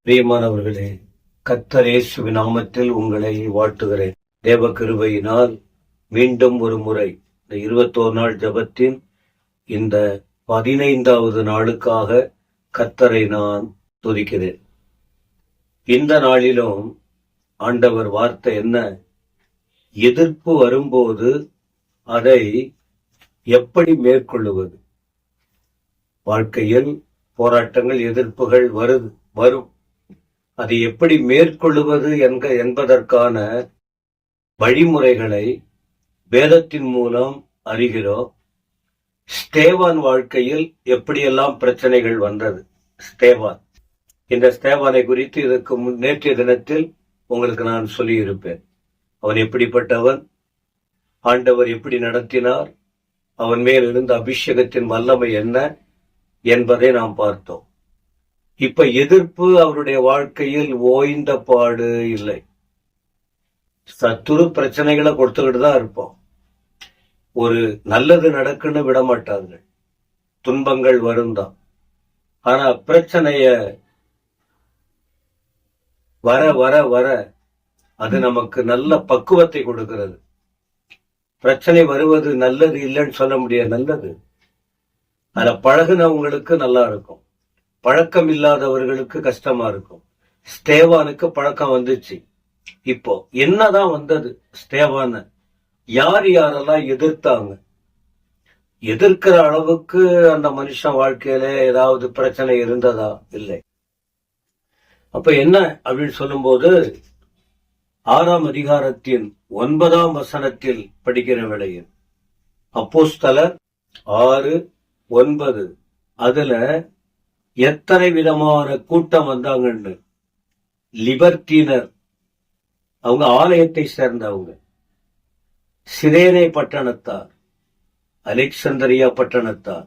பிரியமானவர்களே, கர்த்தர் இயேசுவின் நாமத்தில் உங்களை வாழ்த்துகிறேன். தேவ கிருபையினால் மீண்டும் ஒரு முறை இந்த 21 நாள் ஜெபத்தின் இந்த 15வது நாளுக்காக கர்த்தரை நான் துதிக்கிறேன். இந்த நாளிலும் ஆண்டவர் வார்த்தை என்ன? எதிர்ப்பு வரும்போது அதை எப்படி மேற்கொள்ளுவது? வாழ்க்கையில் போராட்டங்கள், எதிர்ப்புகள் வரும். அதை எப்படி மேற்கொள்ளுவது என்பதற்கான வழிமுறைகளை வேதத்தின் மூலம் அறிகிறோம். ஸ்தேவான் வாழ்க்கையில் எப்படியெல்லாம் பிரச்சனைகள் வந்தது. இந்த ஸ்தேவானை குறித்து இதற்கு நேற்றைய தினத்தில் உங்களுக்கு நான் சொல்லியிருப்பேன். அவன் எப்படிப்பட்டவன், ஆண்டவர் எப்படி நடத்தினார், அவன் மேல் இருந்த அபிஷேகத்தின் வல்லமை என்ன என்பதை நாம் பார்த்தோம். இப்ப எதிர்ப்பு அவருடைய வாழ்க்கையில் ஓய்ந்த பாடு இல்லை. சத்துரு பிரச்சனைகளை கொடுத்துக்கிட்டு தான் இருப்போம். ஒரு நல்லது நடக்குன்னு விட மாட்டார்கள். துன்பங்கள் வரும் தான். ஆனா பிரச்சனைய வர வர வர அது நமக்கு நல்ல பக்குவத்தை கொடுக்கிறது. பிரச்சனை வருவது நல்லது இல்லைன்னு சொல்ல முடியாது, நல்லது. அதுல பழகுனவங்களுக்கு நல்லா இருக்கும், பழக்கம் இல்லாதவர்களுக்கு கஷ்டமா இருக்கும். ஸ்தேவானுக்கு பழக்கம் வந்துச்சு. இப்போ என்னதான் வந்தது? ஸ்தேவான யார் யாரெல்லாம் எதிர்த்தாங்க? எதிர்க்கிற அளவுக்கு அந்த மனுஷன் வாழ்க்கையில ஏதாவது பிரச்சனை இருந்ததா? இல்லை. அப்ப என்ன அப்படின்னு சொல்லும்போது 6ஆம் அதிகாரத்தின் 9ஆம் வசனத்தில் படிக்கிற வேளையில் அப்போஸ்தலர் 6:9 அதுல எத்தனை விதமான கூட்டம் வந்தாங்கன்னு. லிபர்டீனர், அவங்க ஆலயத்தை சேர்ந்தவங்க. சிரேனே பட்டணத்தார், அலெக்சந்திரியா பட்டணத்தார்,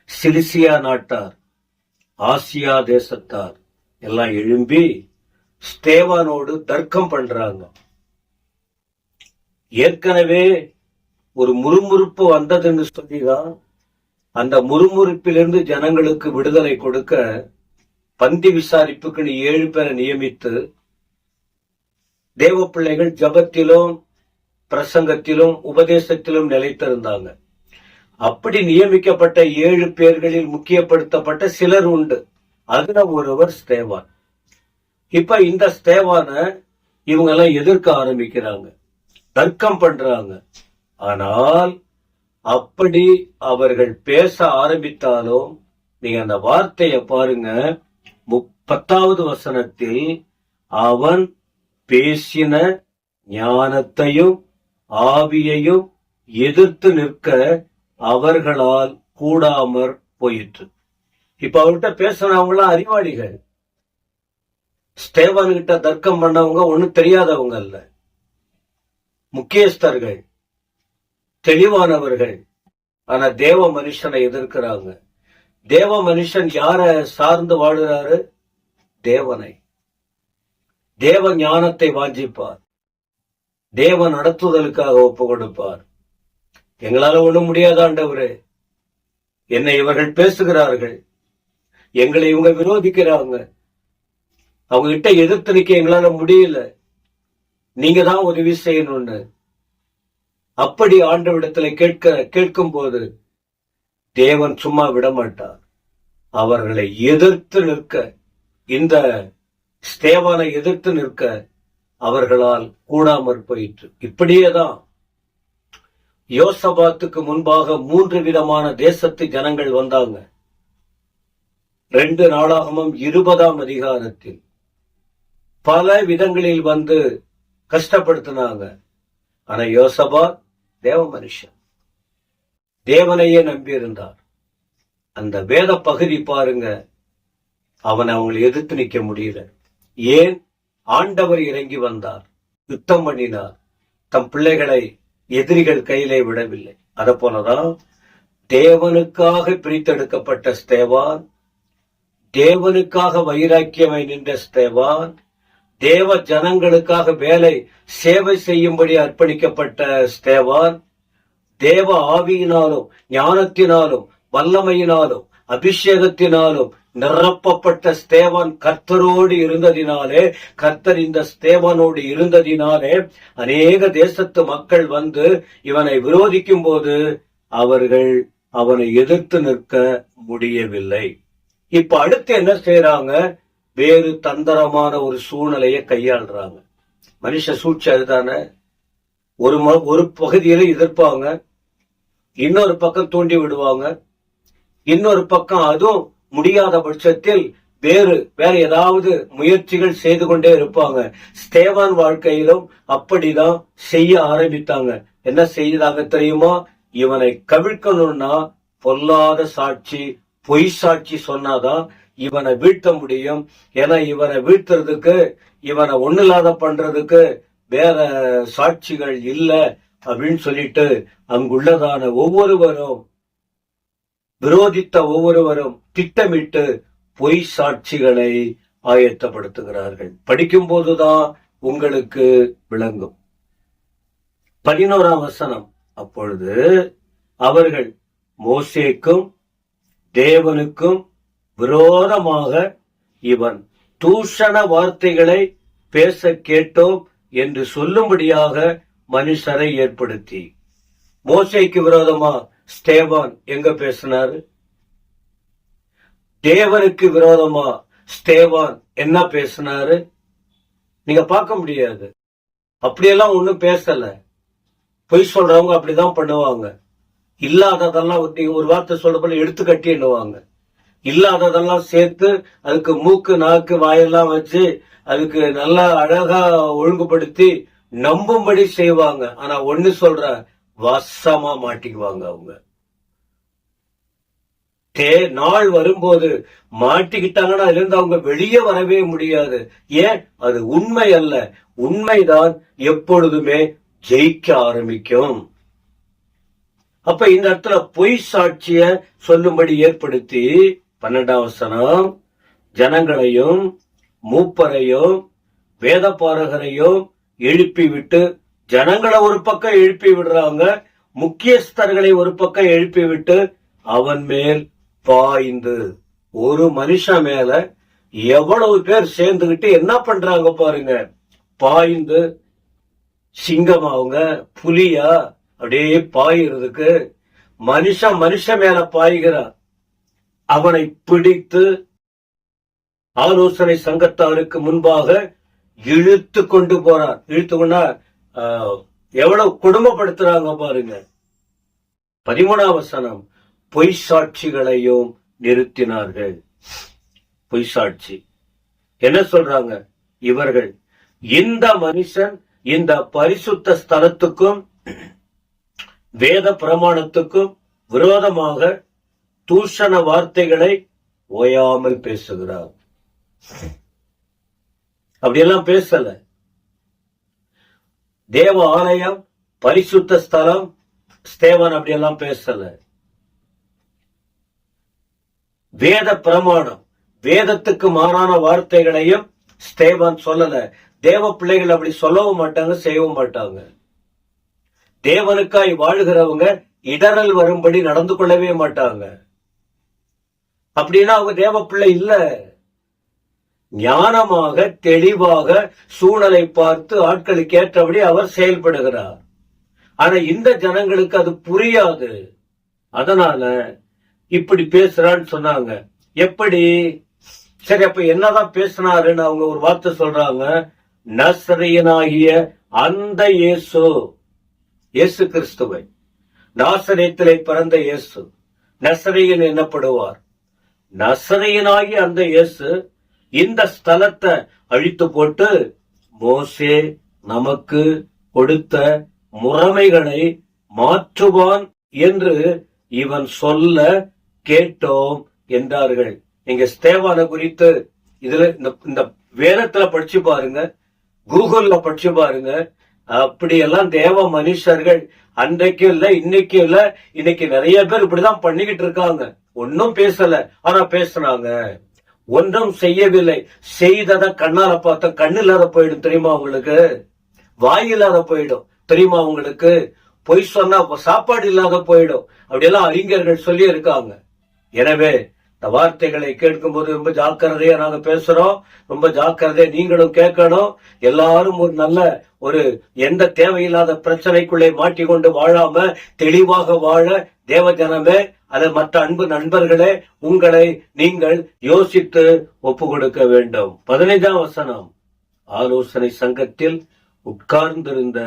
சிலிசியா நாட்டார், ஆசியா தேசத்தார் எல்லாம் எழும்பி ஸ்தேவானோடு தர்க்கம் பண்றாங்க. ஏற்கனவே ஒரு முறுமுறுப்பு வந்ததுன்னு சொல்லிதான் அந்த முறுமுறுப்பிலிருந்து ஜனங்களுக்கு விடுதலை கொடுக்க பந்தி விசாரிப்புக்கு 7 பேரை நியமித்து தேவ பிள்ளைகள் ஜபத்திலும் பிரசங்கத்திலும் உபதேசத்திலும் நிலைத்திருந்தாங்க. அப்படி நியமிக்கப்பட்ட 7 பேர்களில் முக்கியப்படுத்தப்பட்ட சிலர் உண்டு. அதுல ஒருவர் ஸ்தேவான். இப்ப இந்த ஸ்தேவான இவங்க எல்லாம் எதிர்க்க ஆரம்பிக்கிறாங்க, தர்க்கம் பண்றாங்க. ஆனால் அப்படி அவர்கள் பேச ஆரம்பித்தாலும் நீங்க அந்த வார்த்தையை பாருங்க. 10வது வசனத்தில் அவன் பேசின ஞானத்தையும் ஆவியையும் எதிர்த்து நிற்க அவர்களால் கூடாமற் போயிற்று. இப்ப அவர்கிட்ட பேசுறவங்களாம் அறிவாளிகள். ஸ்தேவான் கிட்ட தர்க்கம் பண்ணவங்க ஒண்ணும் தெரியாதவங்க அல்ல, முக்கியஸ்தர்கள், தெளிவானவர்கள். ஆனா தேவ மனுஷனை எதிர்க்கிறாங்க. தேவ மனுஷன் யார சார்ந்து வாழுறாரு? தேவனை. தேவ ஞானத்தை வாஞ்சிப்பார், தேவ நடத்துதலுக்காக ஒப்பு கொடுப்பார். எங்களால ஒண்ணும் முடியாத ஆண்டவரே, என்னை இவர்கள் பேசுகிறார்கள், எங்களை இவங்க விரோதிக்கிறாங்க, அவங்க கிட்ட எதிர்த்து நிக்க எங்களால முடியல, நீங்க தான் உதவி செய்யணும்னு அப்படி ஆண்டவரிடத்துல கேட்கும் போது தேவன் சும்மா விட மாட்டார். அவர்களை எதிர்த்து நிற்க, இந்த ஸ்தேவானை எதிர்த்து நிற்க அவர்களால் கூடாமற் போயிற்று. இப்படியேதான் யோசபாத்துக்கு முன்பாக 3 விதமான தேசத்து ஜனங்கள் வந்தாங்க. 2 நாளாகமம் 20ஆம் அதிகாரத்தில் பல விதங்களில் வந்து கஷ்டப்படுத்தினாங்க. ஆனா யோசபாத் தேவ மனுஷன், தேவனையே நம்பி இருந்தார். அந்த வேத பகுதி பாருங்க, அவனை அவங்களை எதிர்த்து நிக்க முடியல. ஏன்? ஆண்டவர் இறங்கி வந்தார், யுத்தம் பண்ணினார், தம் பிள்ளைகளை எதிரிகள் கையிலே விடவில்லை. அத போலதான் தேவனுக்காக பிரித்தெடுக்கப்பட்ட ஸ்தேவான், தேவனுக்காக வைராக்கியமாய் நின்ற ஸ்தேவான், தேவ ஜனங்களுக்காக வேலை சேவை செய்யும்படி அர்ப்பணிக்கப்பட்ட ஸ்தேவான், தேவ ஆவியினாலும் ஞானத்தினாலும் வல்லமையினாலும் அபிஷேகத்தினாலும் நிரப்பப்பட்ட ஸ்தேவான் கர்த்தரோடு இருந்ததினாலே, கர்த்தர் இந்த ஸ்தேவானோடு இருந்ததினாலே அநேக தேசத்து மக்கள் வந்து இவனை விரோதிக்கும் போது அவர்கள் அவனை எதிர்த்து நிற்க முடியவில்லை. இப்ப அடுத்து என்ன செய்யறாங்க? வேறு தந்திரமான ஒரு சூழ்நிலையை கையாளுறாங்க. மனுஷ சூழ்ச்சி அதுதானே. ஒரு பகுதியில எதிர்ப்பாங்க, இன்னொரு பக்கம் தூண்டி விடுவாங்க, இன்னொரு பக்கம் அதுவும் முடியாத பட்சத்தில் வேற ஏதாவது முயற்சிகள் செய்து கொண்டே இருப்பாங்க. ஸ்தேவான் வாழ்க்கையிலும் அப்படிதான் செய்ய ஆரம்பித்தாங்க. என்ன செய்தாங்க தெரியுமா? இவனை கவிழ்க்கணும்னா பொல்லாத சாட்சி, பொய் சாட்சி சொன்னாதான் இவனை வீழ்த்த முடியும். ஏன்னா இவனை வீழ்த்துறதுக்கு, இவனை ஒண்ணில்லாத பண்றதுக்கு வேற சாட்சிகள் இல்ல அப்படின்னு சொல்லிட்டு அங்குள்ளதான விரோதித்த ஒவ்வொருவரும் திட்டமிட்டு பொய் சாட்சிகளை ஆயத்தப்படுத்துகிறார்கள். படிக்கும் போதுதான் உங்களுக்கு விளங்கும். 11ஆம் வசனம். அப்பொழுது அவர்கள் மோசேக்கும் தேவனுக்கும் விரோதமாக இவன் தூஷண வார்த்தைகளை பேச கேட்டோம் என்று சொல்லும்படியாக மனுஷரை ஏற்படுத்தி. மோசேக்கு விரோதமா ஸ்தேவான் எங்க பேசினாரு? தேவனுக்கு விரோதமா ஸ்தேவான் என்ன பேசினாரு? நீங்க பார்க்க முடியாது. அப்படியெல்லாம் ஒண்ணும் பேசல. பொய் சொல்றவங்க அப்படிதான் பண்ணுவாங்க. இல்லாததெல்லாம் ஒரு வார்த்தை சொல்றப்ப எடுத்து கட்டி எண்ணுவாங்க. இல்லாததெல்லாம் சேர்த்து அதுக்கு மூக்கு நாக்கு வாயெல்லாம் வச்சு அதுக்கு நல்லா அழகா ஒழுங்குபடுத்தி நம்பும்படி செய்வாங்க. ஆனா ஒண்ணு சொல்ற, வசமா மாட்டிக்குவாங்க. அவங்க நாள் வரும்போது மாட்டிக்கிட்டாங்கன்னா அதுல இருந்து அவங்க வெளியே வரவே முடியாது. ஏன்? அது உண்மை அல்ல. உண்மைதான் எப்பொழுதுமே ஜெயிக்க ஆரம்பிக்கும். அப்ப இந்த இடத்துல பொய் சாட்சிய சொல்லும்படி ஏற்படுத்தி 12ஆம் வசனம், ஜனங்களையும் மூப்பரையும் வேதபாரகரையும் எழுப்பி விட்டு, ஜனங்களை ஒரு பக்கம் எழுப்பி விடுறாங்க, முக்கியஸ்தர்களை ஒரு பக்கம் எழுப்பி விட்டு அவன் மேல் பாய்ந்து. ஒரு மனுஷன் மேல எவ்வளவு பேர் சேர்ந்துகிட்டு என்ன பண்றாங்க பாருங்க. பாய்ந்து சிங்கம் அவங்க புலியா அப்படியே பாயிறதுக்கு மனுஷன் மேல பாய்கிறான். அவனை பிடித்து ஆலோசனை சங்கத்தாருக்கு முன்பாக இழுத்து கொண்டு போறான். இழுத்து கொண்டா எவ்வளவு குடும்பப்படுத்துறாங்க பாருங்க. 13ஆம் வசனம், பொய் சாட்சிகளையும் நிறுத்தினார்கள். பொய் சாட்சி என்ன சொல்றாங்க? இவர்கள் இந்த மனுஷன் இந்த பரிசுத்த ஸ்தலத்துக்கும் வேத பிரமாணத்துக்கும் விரோதமாக தூஷண வார்த்தைகளை ஓயாமல் பேசுகிறார். அப்படியெல்லாம் பேசல. தேவ ஆலயம், பரிசுத்த ஸ்தலம், ஸ்தேவான் அப்படியெல்லாம் பேசல. வேத பிரமாணம், வேதத்துக்கு மாறான வார்த்தைகளையும் ஸ்தேவான் சொல்லல. தேவ பிள்ளைகள் அப்படி சொல்லவும் மாட்டாங்க, செய்யவும் மாட்டாங்க. தேவனுக்காய் வாழ்கிறவங்க இடரல் வரும்படி நடந்து கொள்ளவே மாட்டாங்க. அப்படின்னா அவங்க தேவ பிள்ளை இல்ல. ஞானமாக தெளிவாக சூழலை பார்த்து ஆட்களுக்கு ஏற்றபடி அவர் செயல்படுகிறார். ஆனா இந்த ஜனங்களுக்கு அது புரியாது. அதனால இப்படி பேசுறான்னு சொன்னாங்க. எப்படி? சரி, அப்ப என்னதான் பேசினாருன்னு அவங்க ஒரு வார்த்தை சொல்றாங்க. நசரேயனாகிய அந்த இயேசு கிறிஸ்துவை, நாசரேத்திலே பிறந்த இயேசு நசரேயன் என்னப்படுவார். நசரேயனாகிய அந்த இயேசு இந்த ஸ்தலத்தை அழித்து போட்டு மோசே நமக்கு கொடுத்த முறைமைகளை மாற்றுவான் என்று இவன் சொல்ல கேட்டோம் என்றார்கள். நீங்க ஸ்தேவான குறித்து இதுல இந்த வேதத்துல படிச்சு பாருங்க, கூகுள்ல படிச்சு பாருங்க. அப்படியெல்லாம் தேவ மனுஷர்கள் அன்றைக்கும் இல்ல, இன்னைக்கும் இல்ல. இன்னைக்கு நிறைய பேர் இப்படிதான் பண்ணிக்கிட்டு இருக்காங்க. ஒன்னும் பேசல, ஆனா பேசினாங்க. ஒன்றும் செய்யவில்லை, செய்தத கண்ணால பார்த்தா கண்ணு இல்லாத போயிடும் தெரியுமா உங்களுக்கு? வாய் இல்லாத போயிடும் தெரியுமா உங்களுக்கு? பொய் சொன்னா சாப்பாடு இல்லாத போயிடும். அப்படியெல்லாம் அறிஞர்கள் சொல்லி இருக்காங்க. எனவே இந்த வார்த்தைகளை கேட்கும்போது ரொம்ப ஜாக்கிரதையா நாங்க பேசுறோம். ரொம்ப ஜாக்கிரதையா நீங்களும் கேட்கணும். எல்லாரும் ஒரு நல்ல ஒரு எந்த தேவையில்லாத பிரச்சனைக்குள்ளே மாட்டிக்கொண்டு வாழாம தெளிவாக வாழ தேவஜனமே, அது மற்ற அன்பு நண்பர்களே, உங்களை நீங்கள் யோசித்து ஒப்பு கொடுக்க வேண்டும். 15ஆம் வசனம். ஆலோசனை சங்கத்தில் உட்கார்ந்திருந்த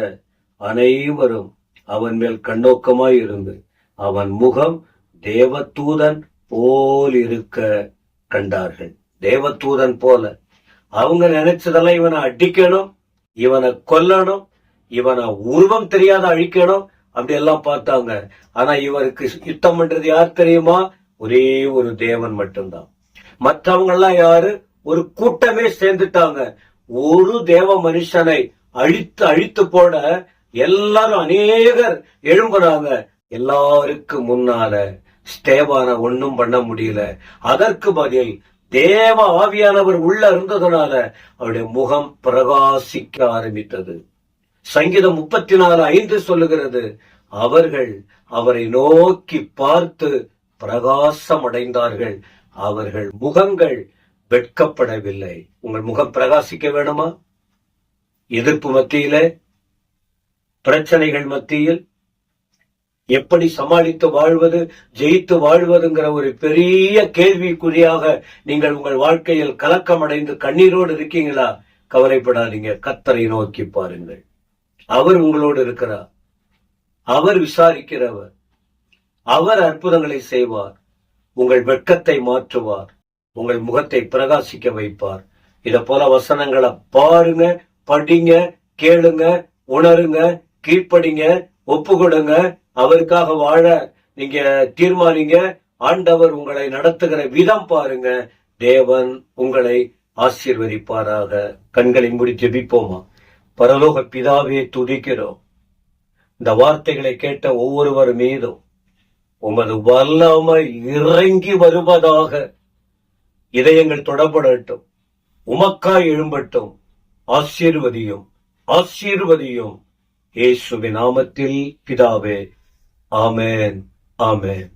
அனைவரும் அவன் மேல் கண்ணோக்கமாய் இருந்து அவன் முகம் தேவதூதன் போல் இருக்க கண்டார்கள். தேவதூதன் போல. அவங்க நினைச்சதெல்லாம் இவனை அடிக்கணும், இவனை கொல்லணும், இவனை உருவம் தெரியாத அழிக்கணும், அப்படி எல்லாம் பார்த்தாங்க. ஆனா இவருக்கு யுத்தம் பண்றது யார் தெரியுமா? ஒரே ஒரு தேவன் மட்டும்தான். மற்றவங்க எல்லாம் யாரு? ஒரு கூட்டமே சேர்ந்துட்டாங்க. ஒரு தேவ மனுஷனை அழித்து போட எல்லாரும் அநேகர் எழும்புறாங்க. எல்லாருக்கும் முன்னால ஸ்தேவான ஒன்னும் பண்ண முடியல. அதற்கு பதில் தேவ ஆவியானவர் உள்ள இருந்ததுனால அவருடைய முகம் பிரகாசிக்க ஆரம்பித்தது. சங்கீதம் 34:5 சொல்லுகிறது, அவர்கள் அவரை நோக்கி பார்த்து பிரகாசம் அடைந்தார்கள், அவர்கள் முகங்கள் வெட்கப்படவில்லை. உங்கள் முகம் பிரகாசிக்க வேணுமா? எதிர்ப்பு மத்தியிலே, பிரச்சனைகள் மத்தியில் எப்படி சமாளித்து வாழ்வது, ஜெயித்து வாழ்வதுங்கிற ஒரு பெரிய கேள்விக்குறியாக நீங்கள் உங்கள் வாழ்க்கையில் கலக்கம் அடைந்து கண்ணீரோடு இருக்கீங்களா? கவலைப்படாதீங்க. கர்த்தரை நோக்கி பாருங்கள். அவர் உங்களோடு இருக்கிறார். அவர் விசாரிக்கிறவர். அவர் அற்புதங்களை செய்வார். உங்கள் வெட்கத்தை மாற்றுவார். உங்கள் முகத்தை பிரகாசிக்க வைப்பார். இத போல வசனங்களை பாருங்க, படிங்க, கேளுங்க, உணருங்க, கீழ்ப்படிங்க, ஒப்பு கொடுங்க. அவருக்காக வாழ நீங்க தீர்மானிங்க. ஆண்டவர் உங்களை நடத்துகிற விதம் பாருங்க. தேவன் உங்களை ஆசீர்வதிப்பாராக. கண்களை மூடி ஜெபிப்போமா? பரலோக பிதாவே, துதிக்கிறோம். இந்த வார்த்தைகளை கேட்ட ஒவ்வொருவர் மீதும் உமது வல்லமை இறங்கி வருவதாக. இதயங்கள் தொடப்படட்டும், உமக்காய் எழும்பட்டும். ஆசீர்வதியும், ஆசீர்வதியும். இயேசுவின் நாமத்தில் பிதாவே, ஆமென், ஆமென்.